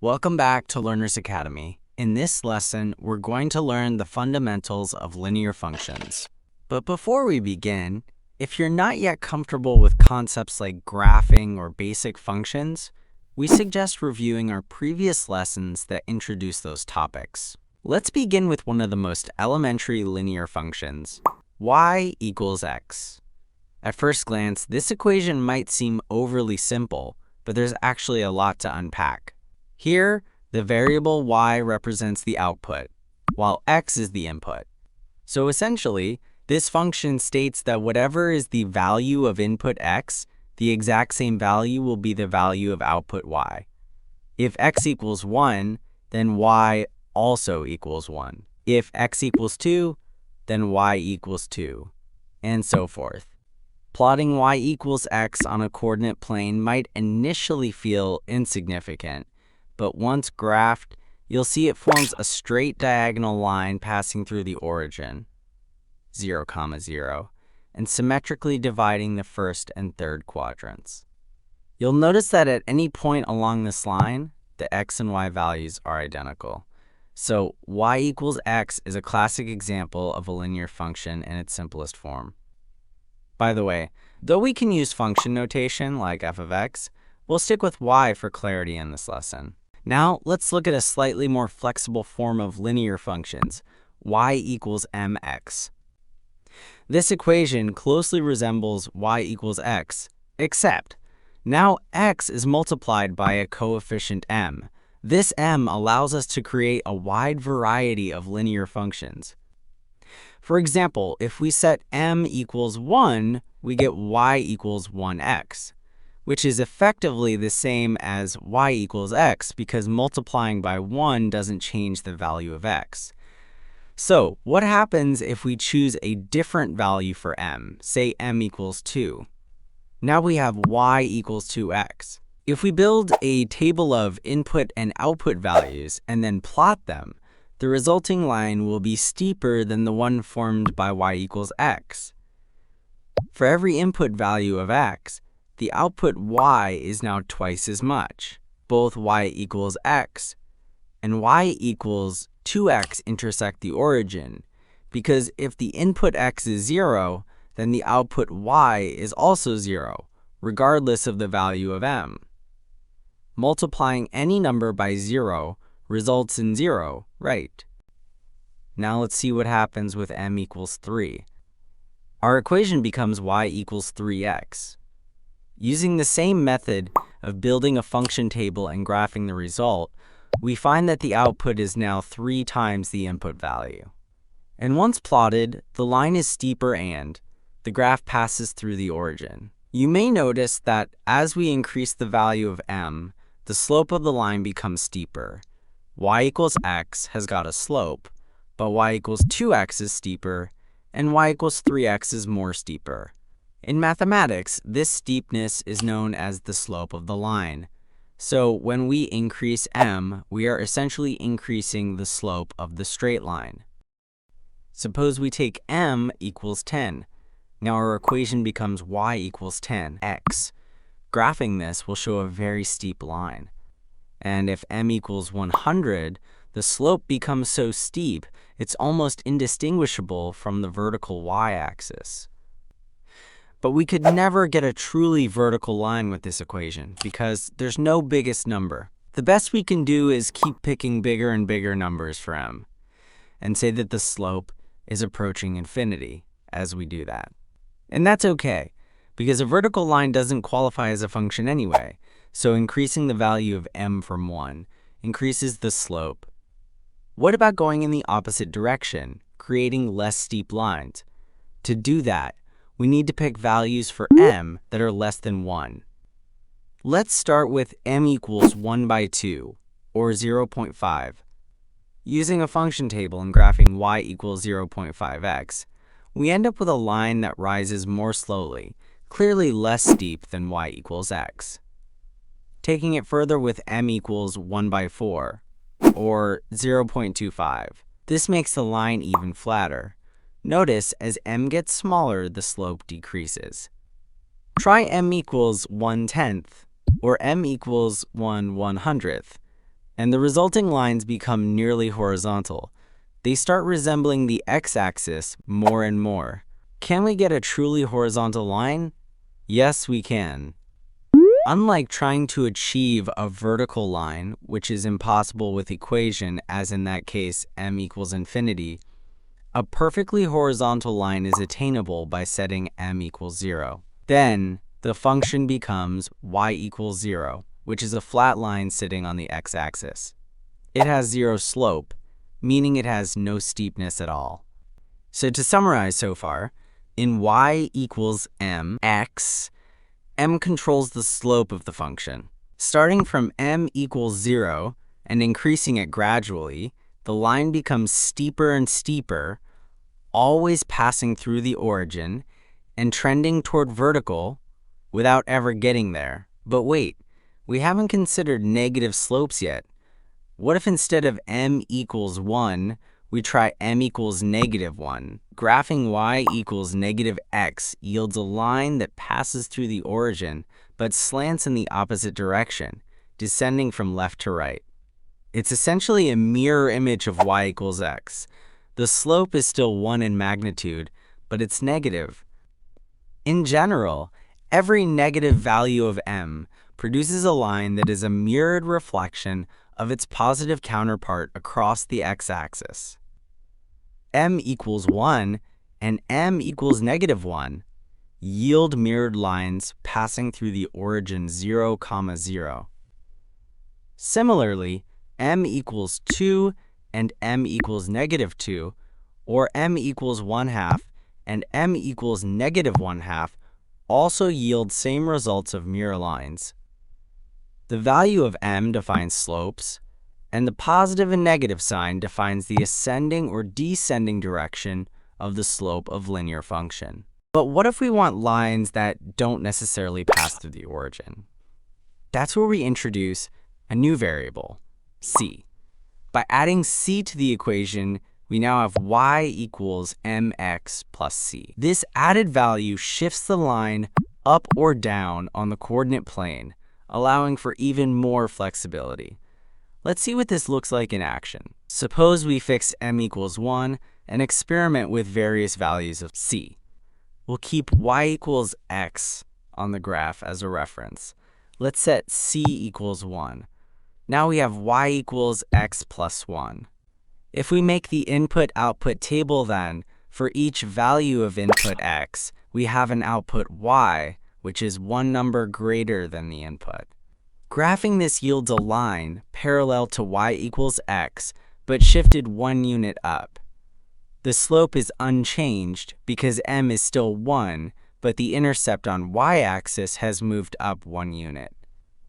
Welcome back to Learners Academy. In this lesson, we're going to learn the fundamentals of linear functions. But before we begin, if you're not yet comfortable with concepts like graphing or basic functions, we suggest reviewing our previous lessons that introduce those topics. Let's begin with one of the most elementary linear functions, y equals x. At first glance, this equation might seem overly simple, but there's actually a lot to unpack. Here, the variable y represents the output, while x is the input. So essentially, this function states that whatever is the value of input x, the exact same value will be the value of output y. If x equals 1, then y also equals 1. If x equals 2, then y equals 2, and so forth. Plotting y equals x on a coordinate plane might initially feel insignificant, but once graphed, you'll see it forms a straight diagonal line passing through the origin, 0, 0, and symmetrically dividing the first and third quadrants. You'll notice that at any point along this line, the x and y values are identical. So y equals x is a classic example of a linear function in its simplest form. By the way, though we can use function notation like f of x, we'll stick with y for clarity in this lesson. Now, let's look at a slightly more flexible form of linear functions, y equals mx. This equation closely resembles y equals x, except now x is multiplied by a coefficient m. This m allows us to create a wide variety of linear functions. For example, if we set m equals 1, we get y equals 1x. Which is effectively the same as y equals x because multiplying by 1 doesn't change the value of x. So what happens if we choose a different value for m, say m equals 2? Now we have y equals 2x. If we build a table of input and output values and then plot them, the resulting line will be steeper than the one formed by y equals x. For every input value of x, the output y is now twice as much. Both y equals x and y equals 2x intersect the origin, because if the input x is 0, then the output y is also 0, regardless of the value of m. Multiplying any number by 0 results in 0, right? Now let's see what happens with m equals 3. Our equation becomes y equals 3x. Using the same method of building a function table and graphing the result, we find that the output is now 3 times the input value. And once plotted, the line is steeper and the graph passes through the origin. You may notice that as we increase the value of m, the slope of the line becomes steeper. Y equals x has got a slope, but y equals 2x is steeper, and y equals 3x is more steeper. In mathematics, this steepness is known as the slope of the line. So when we increase m, we are essentially increasing the slope of the straight line. Suppose we take m equals 10. Now our equation becomes y equals 10x. Graphing this will show a very steep line. And if m equals 100, the slope becomes so steep, it's almost indistinguishable from the vertical y-axis. But we could never get a truly vertical line with this equation because there's no biggest number. The best we can do is keep picking bigger and bigger numbers for m and say that the slope is approaching infinity as we do that. And that's okay, because a vertical line doesn't qualify as a function anyway, so increasing the value of m from 1 increases the slope. What about going in the opposite direction, creating less steep lines? To do that, we need to pick values for m that are less than 1. Let's start with m equals 1 by 2, or 0.5. Using a function table and graphing y equals 0.5x, we end up with a line that rises more slowly, clearly less steep than y equals x. Taking it further with m equals 1 by 4, or 0.25. This makes the line even flatter. Notice as m gets smaller, the slope decreases. Try m equals 1/10 or m equals 1/100th. and the resulting lines become nearly horizontal. They start resembling the x-axis more and more. Can we get a truly horizontal line? Yes, we can. Unlike trying to achieve a vertical line, which is impossible with equation, as in that case m equals infinity, a perfectly horizontal line is attainable by setting m equals 0. Then, the function becomes y equals 0, which is a flat line sitting on the x-axis. It has 0 slope, meaning it has no steepness at all. So to summarize so far, in y equals mx, m controls the slope of the function. Starting from m equals 0 and increasing it gradually, the line becomes steeper and steeper, always passing through the origin and trending toward vertical without ever getting there. But wait, we haven't considered negative slopes yet. What if instead of m equals 1, we try m equals negative 1? Graphing y equals negative x yields a line that passes through the origin but slants in the opposite direction, descending from left to right. It's essentially a mirror image of y equals x. The slope is still 1 in magnitude, but it's negative. In general, every negative value of m produces a line that is a mirrored reflection of its positive counterpart across the x-axis. M equals 1 and m equals negative 1 yield mirrored lines passing through the origin 0, 0. Similarly, m equals 2 and m equals negative 2, or m equals 1/2 and m equals negative 1/2 also yield same results of mirror lines. The value of m defines slopes, and the positive and negative sign defines the ascending or descending direction of the slope of linear function. But what if we want lines that don't necessarily pass through the origin? That's where we introduce a new variable, c. By adding c to the equation, we now have y equals mx plus c. This added value shifts the line up or down on the coordinate plane, allowing for even more flexibility. Let's see what this looks like in action. Suppose we fix m equals 1 and experiment with various values of c. We'll keep y equals x on the graph as a reference. Let's set c equals 1. Now we have y equals x plus 1. If we make the input-output table then, for each value of input x, we have an output y, which is one number greater than the input. Graphing this yields a line parallel to y equals x, but shifted 1 unit up. The slope is unchanged because m is still 1, but the intercept on y-axis has moved up 1 unit.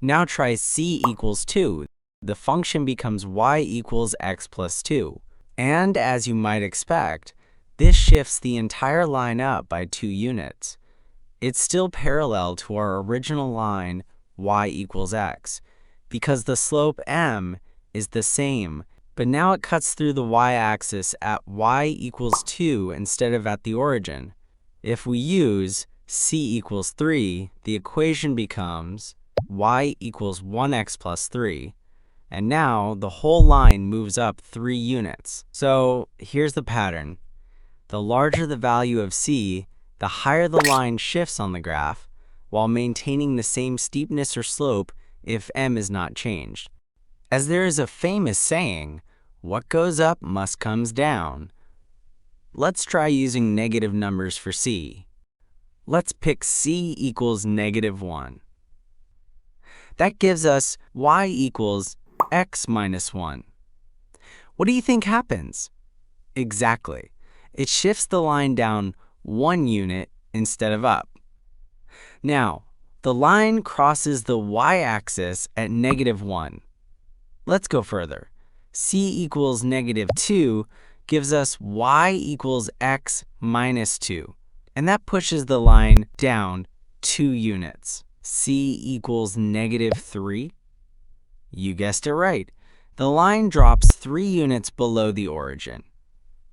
Now try c equals 2. The function becomes y equals x plus 2. And as you might expect, this shifts the entire line up by 2 units. It's still parallel to our original line y equals x, because the slope m is the same, but now it cuts through the y-axis at y equals 2 instead of at the origin. If we use c equals 3, the equation becomes y equals 1x plus 3. And now the whole line moves up 3 units. So here's the pattern. The larger the value of c, the higher the line shifts on the graph, while maintaining the same steepness or slope if m is not changed. As there is a famous saying, what goes up must comes down. Let's try using negative numbers for c. Let's pick c equals negative 1. That gives us y equals x minus 1. What do you think happens? Exactly. It shifts the line down 1 unit instead of up. Now, the line crosses the y-axis at negative 1. Let's go further. c equals negative 2 gives us y equals x minus 2. And that pushes the line down 2 units. c equals negative 3. You guessed it right. The line drops 3 units below the origin.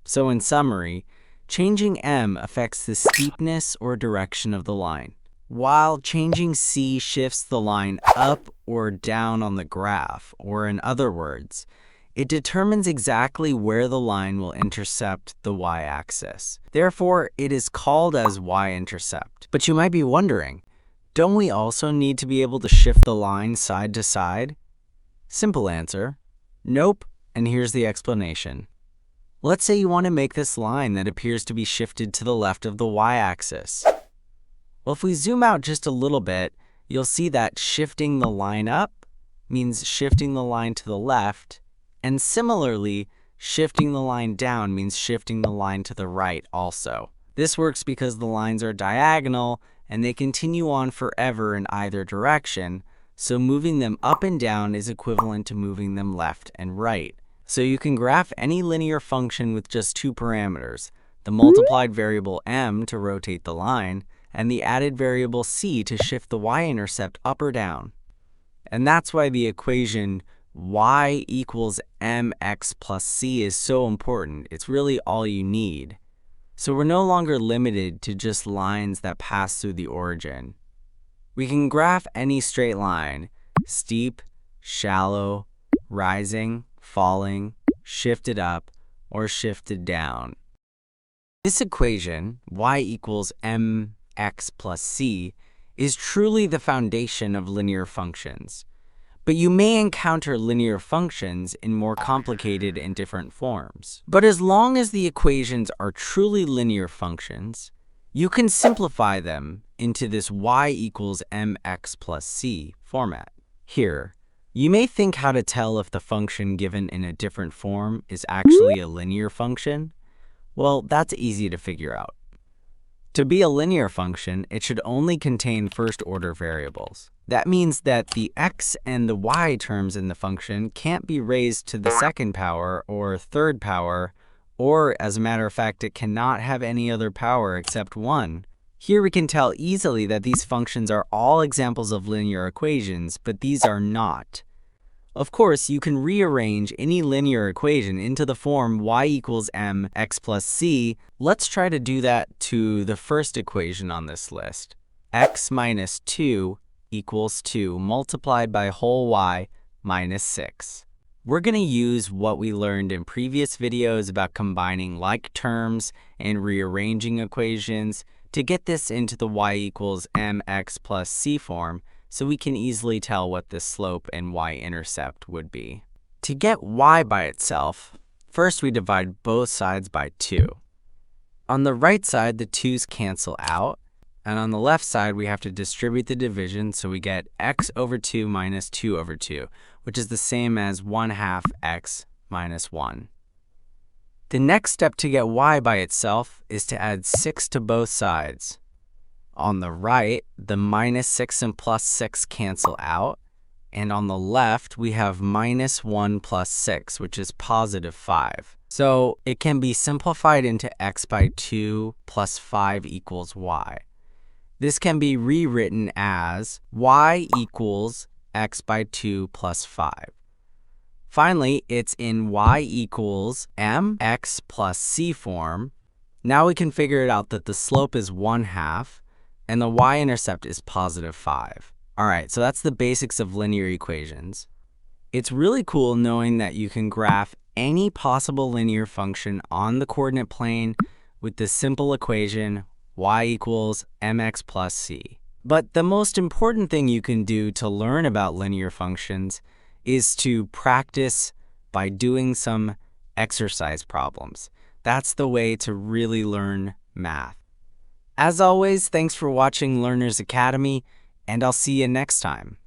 So in summary, changing m affects the steepness or direction of the line. while changing c shifts the line up or down on the graph, or in other words, it determines exactly where the line will intercept the y-axis. Therefore, it is called as y-intercept. But you might be wondering, don't we also need to be able to shift the line side to side? Simple answer, nope, and here's the explanation. Let's say you want to make this line that appears to be shifted to the left of the y-axis. Well, if we zoom out just a little bit, you'll see that shifting the line up means shifting the line to the left, and similarly, shifting the line down means shifting the line to the right also. This works because the lines are diagonal and they continue on forever in either direction, so moving them up and down is equivalent to moving them left and right. So you can graph any linear function with just two parameters, the multiplied variable m to rotate the line, and the added variable c to shift the y-intercept up or down. And that's why the equation y equals mx plus c is so important. It's really all you need. So we're no longer limited to just lines that pass through the origin. We can graph any straight line, steep, shallow, rising, falling, shifted up, or shifted down. This equation, y equals mx plus c, is truly the foundation of linear functions. But you may encounter linear functions in more complicated and different forms. But as long as the equations are truly linear functions, you can simplify them into this y equals mx plus c format. Here, you may think how to tell if the function given in a different form is actually a linear function. Well, that's easy to figure out. To be a linear function, it should only contain first-order variables. That means that the x and the y terms in the function can't be raised to the second power or third power, or, as a matter of fact, it cannot have any other power except 1. Here we can tell easily that these functions are all examples of linear equations, but these are not. Of course, you can rearrange any linear equation into the form y equals mx plus c. Let's try to do that to the first equation on this list. X minus 2 equals 2 multiplied by whole y minus 6. We're going to use what we learned in previous videos about combining like terms and rearranging equations to get this into the y equals mx plus c form, so we can easily tell what the slope and y-intercept would be. To get y by itself, first we divide both sides by 2. On the right side, the 2's cancel out, and on the left side, we have to distribute the division, so we get x over 2 minus 2 over 2, which is the same as 1/2 x minus 1. The next step to get y by itself is to add 6 to both sides. On the right, the minus 6 and plus 6 cancel out, and on the left, we have minus 1 plus 6, which is positive 5. So it can be simplified into x by 2 plus 5 equals y. This can be rewritten as y equals x by 2 plus 5. Finally, it's in y equals mx plus c form. Now we can figure it out that the slope is 1/2 and the y-intercept is positive 5. All right, so that's the basics of linear equations. It's really cool knowing that you can graph any possible linear function on the coordinate plane with the simple equation y equals mx plus c. But the most important thing you can do to learn about linear functions is to practice by doing some exercise problems. That's the way to really learn math. As always, thanks for watching Learners Academy, and I'll see you next time.